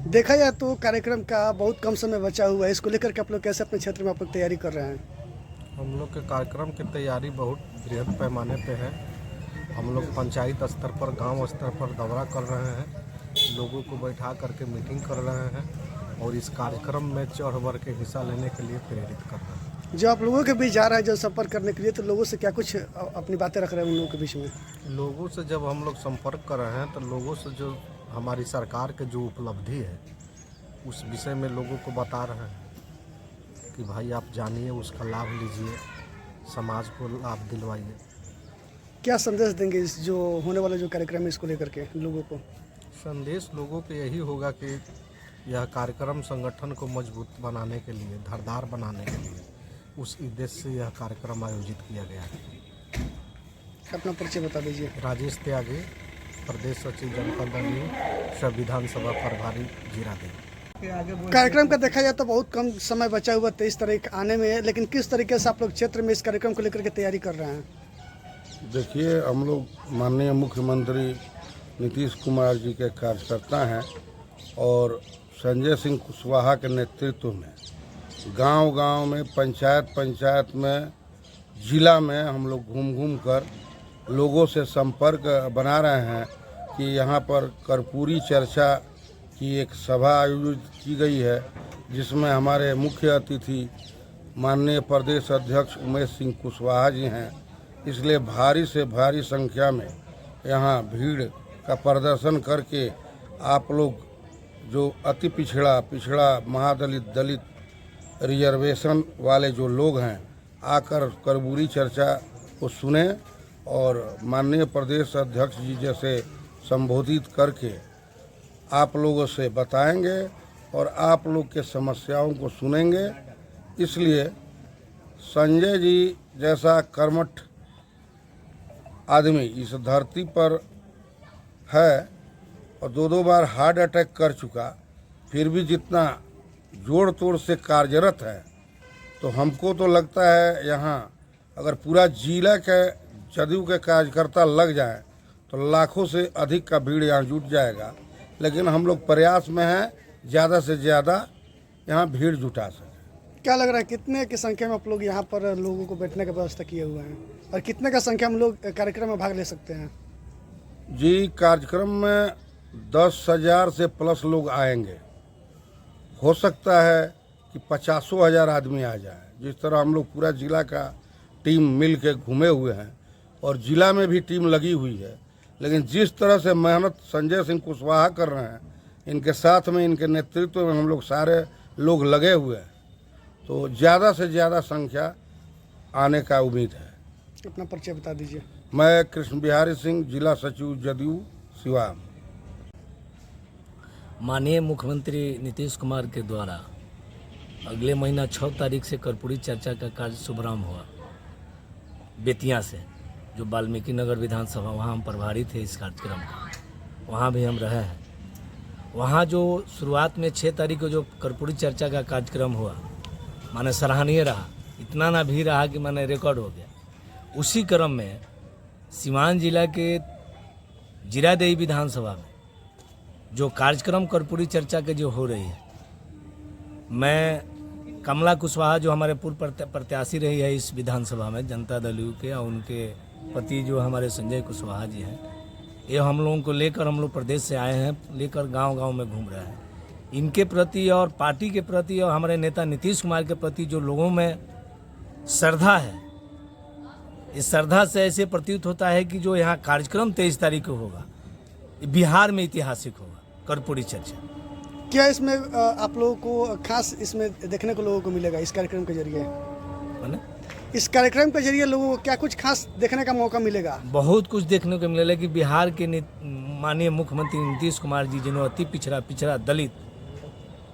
देखा जाए तो कार्यक्रम का बहुत कम समय बचा हुआ है। इसको लेकर के आप लोग कैसे अपने क्षेत्र में आप लोग तैयारी कर रहे हैं? हम लोग के कार्यक्रम की तैयारी बहुत बृहद पैमाने पे है। हम लोग पंचायत स्तर पर, गांव स्तर पर दौरा कर रहे हैं, लोगों को बैठा करके मीटिंग कर रहे हैं और इस कार्यक्रम में चढ़ बढ़ के हिस्सा लेने के लिए प्रेरित कर रहे हैं। जो आप लोगों के बीच जा रहा है, जो संपर्क करने के लिए, तो लोगों से क्या कुछ अपनी बातें रख रहे हैं उन लोगों के बीच में? लोगों से जब हम लोग संपर्क कर रहे हैं तो लोगों से जो हमारी सरकार के जो उपलब्धि है उस विषय में लोगों को बता रहे हैं कि भाई आप जानिए, उसका लाभ लीजिए, समाज को लाभ दिलवाइए। क्या संदेश देंगे इस जो होने वाला जो कार्यक्रम है इसको लेकर के लोगों को? संदेश लोगों को यही होगा कि यह कार्यक्रम संगठन को मजबूत बनाने के लिए, धारदार बनाने के लिए, उस उद्देश्य से यह कार्यक्रम आयोजित किया गया है। अपना परिचय बता दीजिए। राजेश त्यागी, प्रदेश सचिव जनपद दल, विधानसभा प्रभारी जीरादेव। कार्यक्रम का देखा जाए तो बहुत कम समय बचा हुआ 23 तारीख आने में है, लेकिन किस तरीके से आप लोग क्षेत्र में इस कार्यक्रम को लेकर के तैयारी कर रहे हैं? देखिए, हम लोग माननीय मुख्यमंत्री नीतीश कुमार जी के कार्यकर्ता हैं और संजय सिंह कुशवाहा के नेतृत्व में गांव-गांव में, पंचायत में, जिला में हम लोग घूम कर लोगों से संपर्क बना रहे हैं कि यहाँ पर कर्पूरी चर्चा की एक सभा आयोजित की गई है, जिसमें हमारे मुख्य अतिथि माननीय प्रदेश अध्यक्ष उमेश सिंह कुशवाहा जी हैं। इसलिए भारी से भारी संख्या में यहाँ भीड़ का प्रदर्शन करके आप लोग जो अति पिछड़ा महादलित, दलित, रिजर्वेशन वाले जो लोग हैं, आकर कर्पूरी चर्चा को सुने और माननीय प्रदेश अध्यक्ष जी जैसे संबोधित करके आप लोगों से बताएंगे और आप लोग के समस्याओं को सुनेंगे। इसलिए संजय जी जैसा कर्मठ आदमी इस धरती पर है और दो बार हार्ट अटैक कर चुका, फिर भी जितना जोड़ तोड़ से कार्यरत है, तो हमको तो लगता है यहाँ अगर पूरा जिला के जदयू के कार्यकर्ता लग जाएं तो लाखों से अधिक का भीड़ यहाँ जुट जाएगा। लेकिन हम लोग प्रयास में हैं ज़्यादा से ज़्यादा यहाँ भीड़ जुटा सकें। क्या लग रहा है कितने की संख्या में आप लोग यहाँ पर लोगों को बैठने का व्यवस्था किए हुए हैं और कितने का संख्या में लोग कार्यक्रम में भाग ले सकते हैं? जी, कार्यक्रम में 10,000 से प्लस लोग आएंगे। हो सकता है कि 50,000 आदमी आ जाए। जिस तरह हम लोग पूरा जिला का टीम मिल के घूमे हुए हैं और जिला में भी टीम लगी हुई है, लेकिन जिस तरह से मेहनत संजय सिंह कुशवाहा कर रहे हैं, इनके साथ में, इनके नेतृत्व में हम लोग सारे लोग लगे हुए हैं, तो ज़्यादा से ज़्यादा संख्या आने का उम्मीद है। अपना परिचय बता दीजिए। मैं कृष्ण बिहारी सिंह, जिला सचिव जदयू सिवान। माननीय मुख्यमंत्री नीतीश कुमार के द्वारा अगले महीना 6 तारीख से कर्पूरी चर्चा का कार्य शुभारंभ हुआ बेतिया से, जो वाल्मीकि नगर विधानसभा, वहाँ हम प्रभारी थे इस कार्यक्रम का, वहाँ भी हम रहे हैं। वहाँ जो शुरुआत में 6 तारीख को जो कर्पूरी चर्चा का कार्यक्रम हुआ, माने सराहनीय रहा, इतना ना भी रहा कि माने रिकॉर्ड हो गया। उसी क्रम में सिवान जिला के जीरादेव विधानसभा में जो कार्यक्रम कर्पूरी चर्चा के जो हो रही है, मैं कमला कुशवाहा जो हमारे पूर्व प्रत्याशी रही है इस विधानसभा में जनता दल यू के, और उनके पति जो हमारे संजय कुशवाहा जी हैं, ये हम लोगों को लेकर हम लोग प्रदेश से आए हैं, लेकर गांव-गांव में घूम रहे हैं। इनके प्रति और पार्टी के प्रति और हमारे नेता नीतीश कुमार के प्रति जो लोगों में श्रद्धा है, इस श्रद्धा से ऐसे प्रतीत होता है कि जो यहाँ कार्यक्रम 23 तारीख को होगा, बिहार में ऐतिहासिक होगा कर्पूरी चर्चा। क्या इसमें आप लोगों को खास इसमें देखने को लोगों को मिलेगा इस कार्यक्रम के जरिए? इस कार्यक्रम के जरिए लोगों को क्या कुछ खास देखने का मौका मिलेगा? बहुत कुछ देखने को मिलेगा कि बिहार के माननीय मुख्यमंत्री नीतीश कुमार जी, जिन्होंने अति पिछड़ा दलित,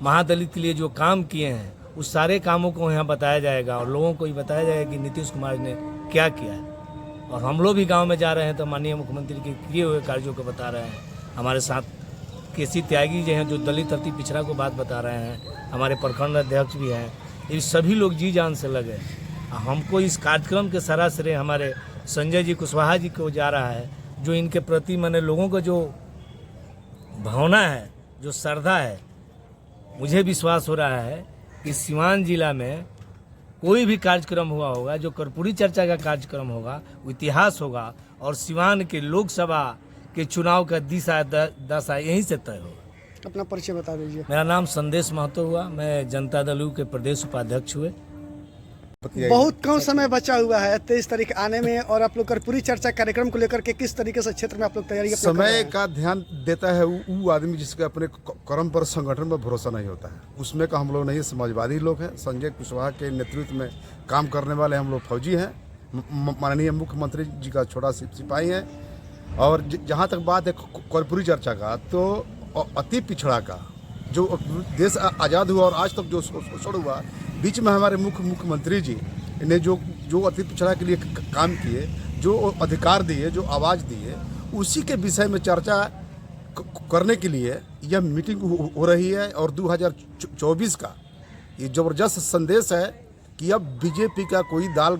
महादलित के लिए जो काम किए हैं, उस सारे कामों को यहाँ बताया जाएगा और लोगों को ये बताया जाएगा कि नीतीश कुमार ने क्या किया है। और हम लोग भी गाँव में जा रहे हैं तो माननीय मुख्यमंत्री के किए हुए कार्यों को बता रहे हैं। हमारे साथ केसी त्यागी जी हैं जो दलित अति पिछड़ा को बात बता रहे हैं, हमारे प्रखंड अध्यक्ष भी हैं। ये सभी लोग जी जान से लगे। हमको इस कार्यक्रम के सारा श्रेय हमारे संजय जी कुशवाहा जी को जा रहा है, जो इनके प्रति माने लोगों को जो भावना है, जो श्रद्धा है, मुझे विश्वास हो रहा है कि सिवान जिला में कोई भी कार्यक्रम हुआ होगा, जो कर्पूरी चर्चा का कार्यक्रम होगा, वो इतिहास होगा और सिवान के लोकसभा के चुनाव का दिशा दशा यहीं से तय होगा। अपना परिचय बता दीजिए। मेरा नाम संदेश महतो हुआ, मैं जनता दल यू के प्रदेश उपाध्यक्ष हुए। बहुत कम समय बचा हुआ है 23 तारीख आने में, और आप लोग कर्पूरी चर्चा कार्यक्रम को लेकर के किस तरीके से क्षेत्र में आप लोग तैयारी अपने कर रहे समय हैं? का ध्यान देता है वो आदमी जिसका अपने कर्म पर संगठन पर भरोसा नहीं होता है, उसमें का हम लोग नहीं, समाजवादी लोग हैं। संजय कुशवाहा के नेतृत्व में काम करने वाले हम लोग फौजी हैं, माननीय मुख्यमंत्री जी का छोटा सिपाही हैं। और जहाँ तक बात है कर्पूरी चर्चा का, तो अति पिछड़ा का जो देश आज़ाद हुआ और आज तक जो शोषण हुआ, बीच में हमारे मुख्यमंत्री जी ने जो अति पिछड़ा के लिए काम किए, जो अधिकार दिए, जो आवाज़ दिए, उसी के विषय में चर्चा करने के लिए यह मीटिंग हो रही है। और 2024 का ये ज़बरदस्त संदेश है कि अब बीजेपी का कोई दाल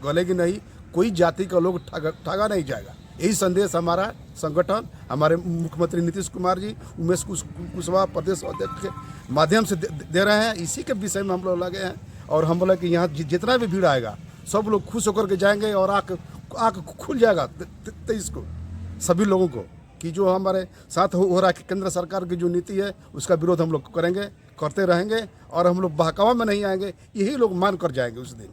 गलेगी नहीं, कोई जाति का लोग ठगा नहीं जाएगा। यही संदेश हमारा संगठन, हमारे मुख्यमंत्री नीतीश कुमार जी, उमेश कुशवाहा प्रदेश अध्यक्ष के माध्यम से दे रहे हैं। इसी के विषय में हम लोग लगे हैं और हम बोले कि यहाँ जितना भी भीड़ आएगा सब लोग खुश होकर के जाएंगे और आँख खुल जाएगा 23 को सभी लोगों को कि जो हमारे साथ हो रहा है केंद्र सरकार की जो नीति है उसका विरोध हम लोग करेंगे, करते रहेंगे और हम लोग बहकावा में नहीं आएंगे। यही लोग मान कर जाएंगे उस दिन।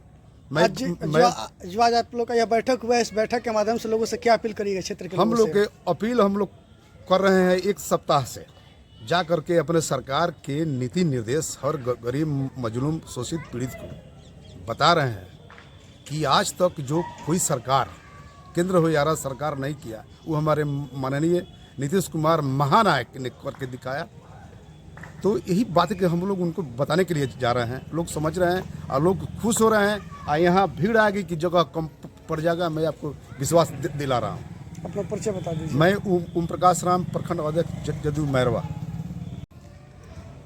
जो आज आप लोग का यह बैठक हुआ है, इस बैठक के माध्यम से लोगों से क्या अपील करिएगा क्षेत्र के हम लोग के अपील हम लोग कर रहे हैं, एक सप्ताह से जा करके अपने सरकार के नीति निर्देश हर गरीब मजलूम शोषित पीड़ित को बता रहे हैं कि आज तक जो कोई सरकार, केंद्र हो या राज्य सरकार नहीं किया, वो हमारे माननीय नीतीश कुमार महानायक ने करके दिखाया। तो यही बात के हम लोग उनको बताने के लिए जा रहे हैं। लोग समझ रहे हैं और लोग खुश हो रहे हैं। और यहाँ भीड़ आएगी कि जगह कम पड़ जाएगा, मैं आपको विश्वास दिला रहा हूँ। अपना परिचय बता दीजिए। मैं ओम प्रकाश राम, प्रखंड अध्यक्ष जदयू मैरवा।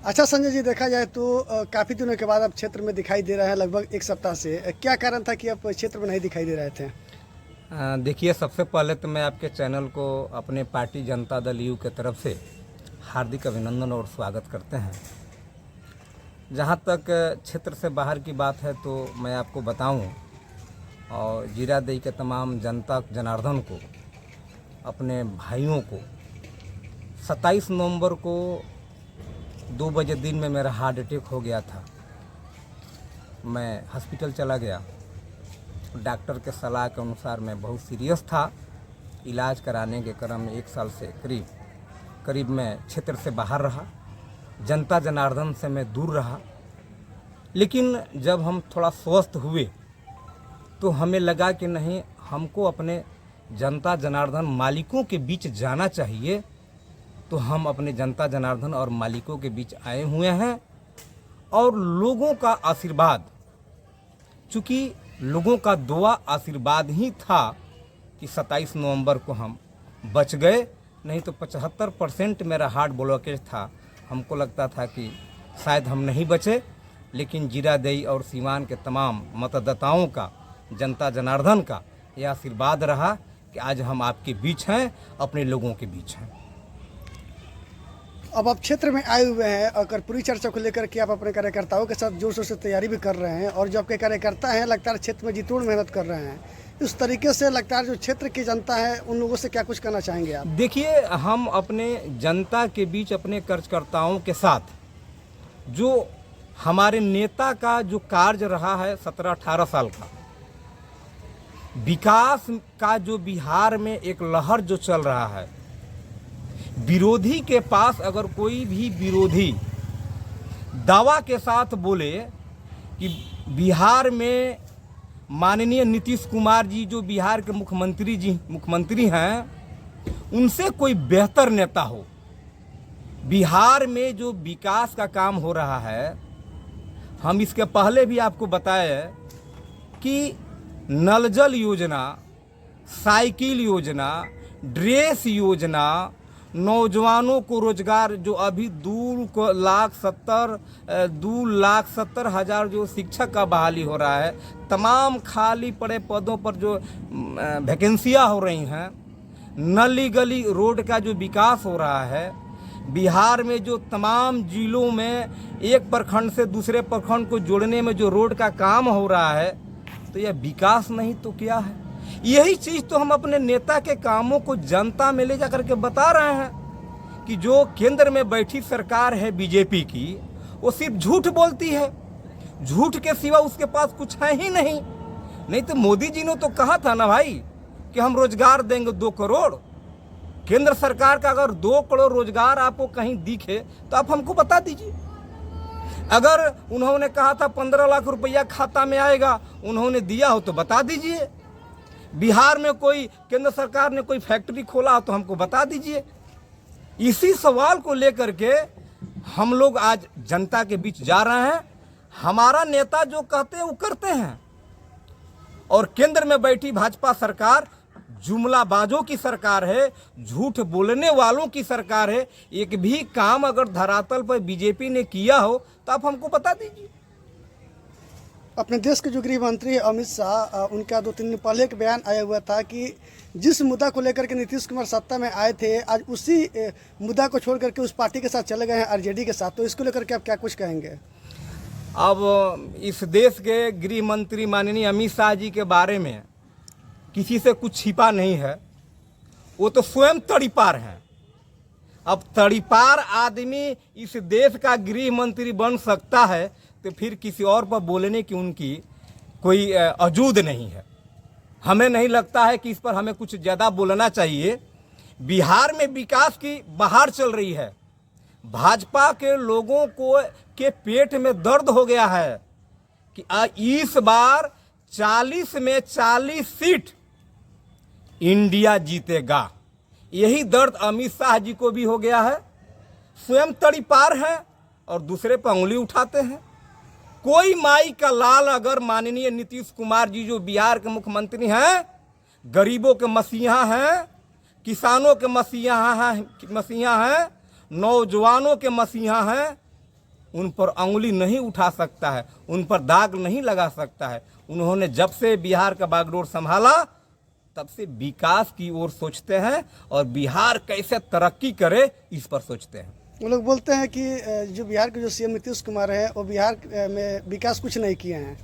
अच्छा संजय जी, देखा जाए तो काफ़ी दिनों के बाद आप क्षेत्र में दिखाई दे रहे हैं, लगभग एक सप्ताह से। क्या कारण था कि आप क्षेत्र में नहीं दिखाई दे रहे थे? देखिए, सबसे पहले तो मैं आपके चैनल को अपने पार्टी जनता दल यू के तरफ से हार्दिक अभिनंदन और स्वागत करते हैं। जहाँ तक क्षेत्र से बाहर की बात है तो मैं आपको बताऊं और जीरादेई के तमाम जनता जनार्दन को, अपने भाइयों को, 27 नवंबर को 2 बजे दिन में मेरा हार्ट अटैक हो गया था। मैं हॉस्पिटल चला गया, डॉक्टर के सलाह के अनुसार मैं बहुत सीरियस था। इलाज कराने के क्रम में 1 साल से करीब मैं क्षेत्र से बाहर रहा, जनता जनार्दन से मैं दूर रहा। लेकिन जब हम थोड़ा स्वस्थ हुए तो हमें लगा कि नहीं, हमको अपने जनता जनार्दन मालिकों के बीच जाना चाहिए। तो हम अपने जनता जनार्दन और मालिकों के बीच आए हुए हैं और लोगों का आशीर्वाद, चूँकि लोगों का दुआ आशीर्वाद ही था कि 27 नवंबर को हम बच गए, नहीं तो 75% मेरा हार्ट ब्लॉकेज था। हमको लगता था कि शायद हम नहीं बचे, लेकिन जीरादेई और सिवान के तमाम मतदाताओं का, जनता जनार्दन का यह आशीर्वाद रहा कि आज हम आपके बीच हैं, अपने लोगों के बीच हैं। अब आप क्षेत्र में आए हुए हैं और कर्पूरी चर्चा को लेकर के आप अपने कार्यकर्ताओं के साथ जोर शोर से तैयारी भी कर रहे हैं, और जो आपके कार्यकर्ता हैं लगातार क्षेत्र में जीतोड़ मेहनत कर रहे हैं। इस तरीके से लगातार जो क्षेत्र की जनता है उन लोगों से क्या कुछ कहना चाहेंगे आप? देखिए, हम अपने जनता के बीच अपने कार्यकर्ताओं के साथ जो हमारे नेता का जो कार्य रहा है 17-18 साल का विकास का, जो बिहार में एक लहर जो चल रहा है, विरोधी के पास अगर कोई भी विरोधी दावा के साथ बोले कि बिहार में माननीय नीतीश कुमार जी जो बिहार के मुख्यमंत्री हैं, उनसे कोई बेहतर नेता हो, बिहार में जो विकास का काम हो रहा है, हम इसके पहले भी आपको बताए कि नल जल योजना, साइकिल योजना, ड्रेस योजना, नौजवानों को रोजगार, जो अभी 2,70,000 जो शिक्षक का बहाली हो रहा है, तमाम खाली पड़े पदों पर जो वैकेंसियाँ हो रही हैं, नली गली रोड का जो विकास हो रहा है, बिहार में जो तमाम जिलों में एक प्रखंड से दूसरे प्रखंड को जोड़ने में जो रोड का काम हो रहा है, तो यह विकास नहीं तो क्या है? यही चीज़ तो हम अपने नेता के कामों को जनता में ले जा करके बता रहे हैं कि जो केंद्र में बैठी सरकार है बीजेपी की, वो सिर्फ झूठ बोलती है। झूठ के सिवा उसके पास कुछ है ही नहीं। नहीं तो मोदी जी ने तो कहा था ना भाई कि हम रोजगार देंगे 2 करोड़। केंद्र सरकार का अगर 2 करोड़ रोजगार आपको कहीं दिखे तो आप हमको बता दीजिए। अगर उन्होंने कहा था 15 लाख रुपया खाता में आएगा, उन्होंने दिया हो तो बता दीजिए। बिहार में कोई केंद्र सरकार ने कोई फैक्ट्री खोला हो तो हमको बता दीजिए। इसी सवाल को लेकर के हम लोग आज जनता के बीच जा रहे हैं। हमारा नेता जो कहते हैं वो करते हैं, और केंद्र में बैठी भाजपा सरकार जुमलाबाजों की सरकार है, झूठ बोलने वालों की सरकार है। एक भी काम अगर धरातल पर बीजेपी ने किया हो तो आप हमको बता दीजिए। अपने देश के जो गृह मंत्री अमित शाह, उनका 2-3 दिन पहले एक बयान आया हुआ था कि जिस मुद्दा को लेकर के नीतीश कुमार सत्ता में आए थे, आज उसी मुद्दा को छोड़ करके उस पार्टी के साथ चले गए हैं, आरजेडी के साथ। तो इसको लेकर के आप क्या कुछ कहेंगे? अब इस देश के गृह मंत्री माननीय अमित शाह जी के बारे में किसी से कुछ छिपा नहीं है। वो तो स्वयं तड़ीपार हैं। अब तड़ीपार आदमी इस देश का गृह मंत्री बन सकता है तो फिर किसी और पर बोलने की उनकी कोई अजूद नहीं है। हमें नहीं लगता है कि इस पर हमें कुछ ज़्यादा बोलना चाहिए। बिहार में विकास की बहार चल रही है। भाजपा के लोगों को के पेट में दर्द हो गया है कि इस बार 40 में 40 सीट इंडिया जीतेगा। यही दर्द अमित शाह जी को भी हो गया है। स्वयं तड़ीपार हैं और दूसरे पर उंगली उठाते हैं। कोई माई का लाल अगर माननीय नीतीश कुमार जी जो बिहार के मुख्यमंत्री हैं, गरीबों के मसीहा हैं, किसानों के मसीहा हैं, नौजवानों के मसीहा हैं, उन पर अंगुली नहीं उठा सकता है, उन पर दाग नहीं लगा सकता है। उन्होंने जब से बिहार का बागडोर संभाला तब से विकास की ओर सोचते हैं और बिहार कैसे तरक्की करे इस पर सोचते हैं। वो लोग बोलते हैं कि जो बिहार के जो सीएम नीतीश कुमार है वो बिहार में विकास कुछ नहीं किए हैं।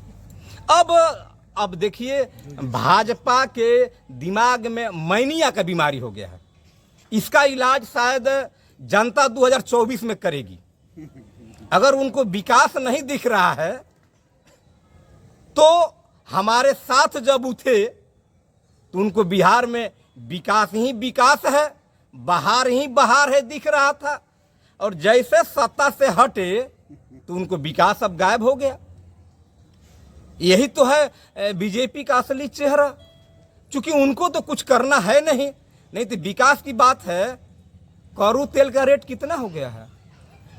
अब देखिए, भाजपा के दिमाग में मैनिया का बीमारी हो गया है। इसका इलाज शायद जनता 2024 में करेगी। अगर उनको विकास नहीं दिख रहा है तो हमारे साथ जब उठे तो उनको बिहार में विकास ही विकास है, बहार ही बहार है दिख रहा था, और जैसे सत्ता से हटे तो उनको विकास अब गायब हो गया। यही तो है बीजेपी का असली चेहरा। क्योंकि उनको तो कुछ करना है नहीं तो विकास की बात है। करू तेल का रेट कितना हो गया है,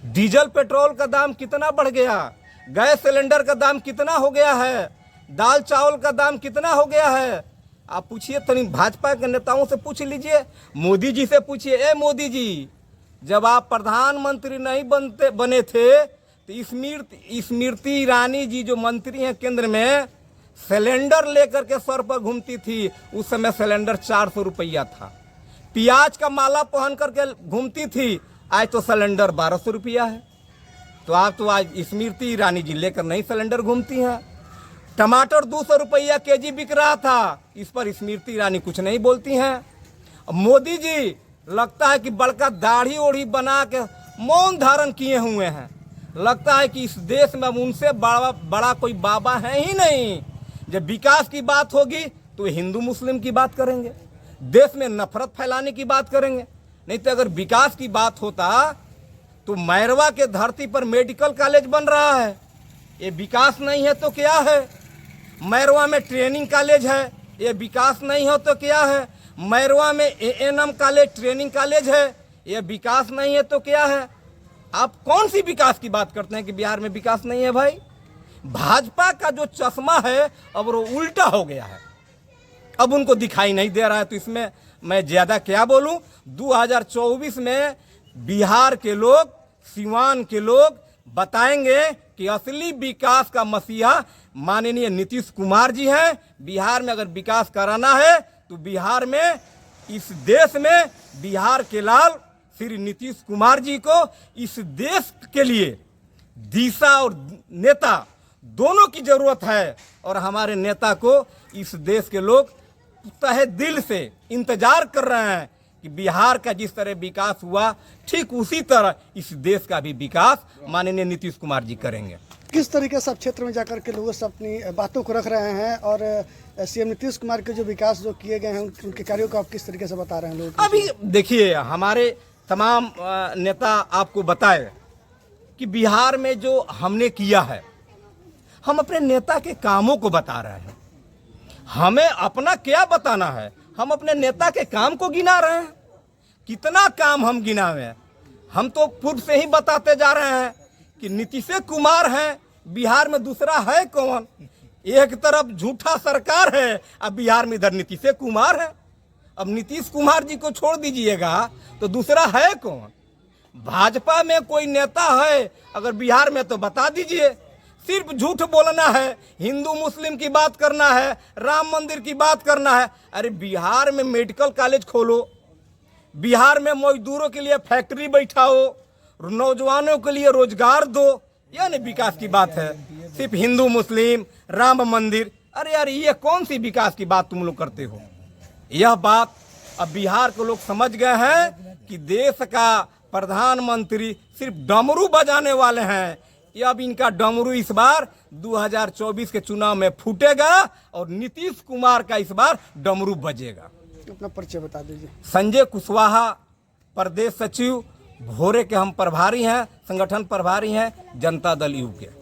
डीजल पेट्रोल का दाम कितना बढ़ गया, गैस सिलेंडर का दाम कितना हो गया है, दाल चावल का दाम कितना हो गया है। आप पूछिए, तनी भाजपा के नेताओं से पूछ लीजिए, मोदी जी से पूछिए। ए मोदी जी, जब आप प्रधानमंत्री नहीं बने थे तो स्मृति ईरानी जी जो मंत्री हैं केंद्र में, सिलेंडर लेकर के सर पर घूमती थी। उस समय सिलेंडर 400 रुपया था। प्याज का माला पहन करके घूमती थी, आज तो सिलेंडर 1200 रुपया है। तो आप तो आज स्मृति ईरानी जी लेकर नहीं सिलेंडर घूमती हैं। टमाटर 200 रुपया केजी बिक रहा था, इस पर स्मृति ईरानी कुछ नहीं बोलती हैं। मोदी जी लगता है कि बड़का दाढ़ी ओढ़ी बना के मौन धारण किए हुए हैं। लगता है कि इस देश में अब उनसे बड़ा कोई बाबा है ही नहीं। जब विकास की बात होगी तो हिंदू मुस्लिम की बात करेंगे, देश में नफरत फैलाने की बात करेंगे। नहीं तो अगर विकास की बात होता तो मैरवा के धरती पर मेडिकल कॉलेज बन रहा है, ये विकास नहीं है तो क्या है। मैरवा में ट्रेनिंग कॉलेज है, ये विकास नहीं हो तो क्या है। मैरवा में एएनएम कॉलेज ट्रेनिंग कॉलेज है, ये विकास नहीं है तो क्या है। आप कौन सी विकास की बात करते हैं कि बिहार में विकास नहीं है भाई। भाजपा का जो चश्मा है अब वो उल्टा हो गया है, अब उनको दिखाई नहीं दे रहा है। तो इसमें मैं ज़्यादा क्या बोलूं। 2024 में बिहार के लोग, सिवान के लोग बताएंगे कि असली विकास का मसीहा माननीय नीतीश कुमार जी हैं। बिहार में अगर विकास कराना है तो बिहार में, इस देश में बिहार के लाल श्री नीतीश कुमार जी को इस देश के लिए दिशा और नेता दोनों की जरूरत है। और हमारे नेता को इस देश के लोग तहे दिल से इंतजार कर रहे हैं कि बिहार का जिस तरह विकास हुआ ठीक उसी तरह इस देश का भी विकास माननीय नीतीश कुमार जी करेंगे। किस तरीके से आप क्षेत्र में जाकर के लोगों से अपनी बातों को रख रहे हैं और सीएम नीतीश कुमार के जो विकास जो किए गए हैं उनके कार्यों को आप किस तरीके से बता रहे हैं लोगों को? अभी देखिए, हमारे तमाम नेता आपको बताए कि बिहार में जो हमने किया है, हम अपने नेता के कामों को बता रहे हैं। हमें अपना क्या बताना है, हम अपने नेता के काम को गिना रहे हैं। कितना काम हम गिनावे हैं? हम तो पूर्व से ही बताते जा रहे हैं कि नीतीश कुमार हैं, बिहार में दूसरा है कौन? एक तरफ झूठा सरकार है, अब बिहार में इधर नीतीश कुमार है। अब नीतीश कुमार जी को छोड़ दीजिएगा तो दूसरा है कौन? भाजपा में कोई नेता है अगर बिहार में तो बता दीजिए। सिर्फ झूठ बोलना है, हिंदू मुस्लिम की बात करना है, राम मंदिर की बात करना है। अरे बिहार में मेडिकल कॉलेज खोलो, बिहार में मजदूरों के लिए फैक्ट्री बैठाओ, नौजवानों के लिए रोजगार दो, यानी विकास की बात है। सिर्फ हिंदू मुस्लिम राम मंदिर, अरे यार ये कौन सी विकास की बात तुम लोग करते हो? यह बात अब बिहार के लोग समझ गए हैं कि देश का प्रधानमंत्री सिर्फ डमरू बजाने वाले हैं। ये अब इनका डमरू इस बार 2024 के चुनाव में फूटेगा और नीतीश कुमार का इस बार डमरू बजेगा। अपना परिचय बता दीजिए। संजय कुशवाहा, प्रदेश सचिव भोरे के हम प्रभारी हैं, संगठन प्रभारी हैं जनता दल यू के।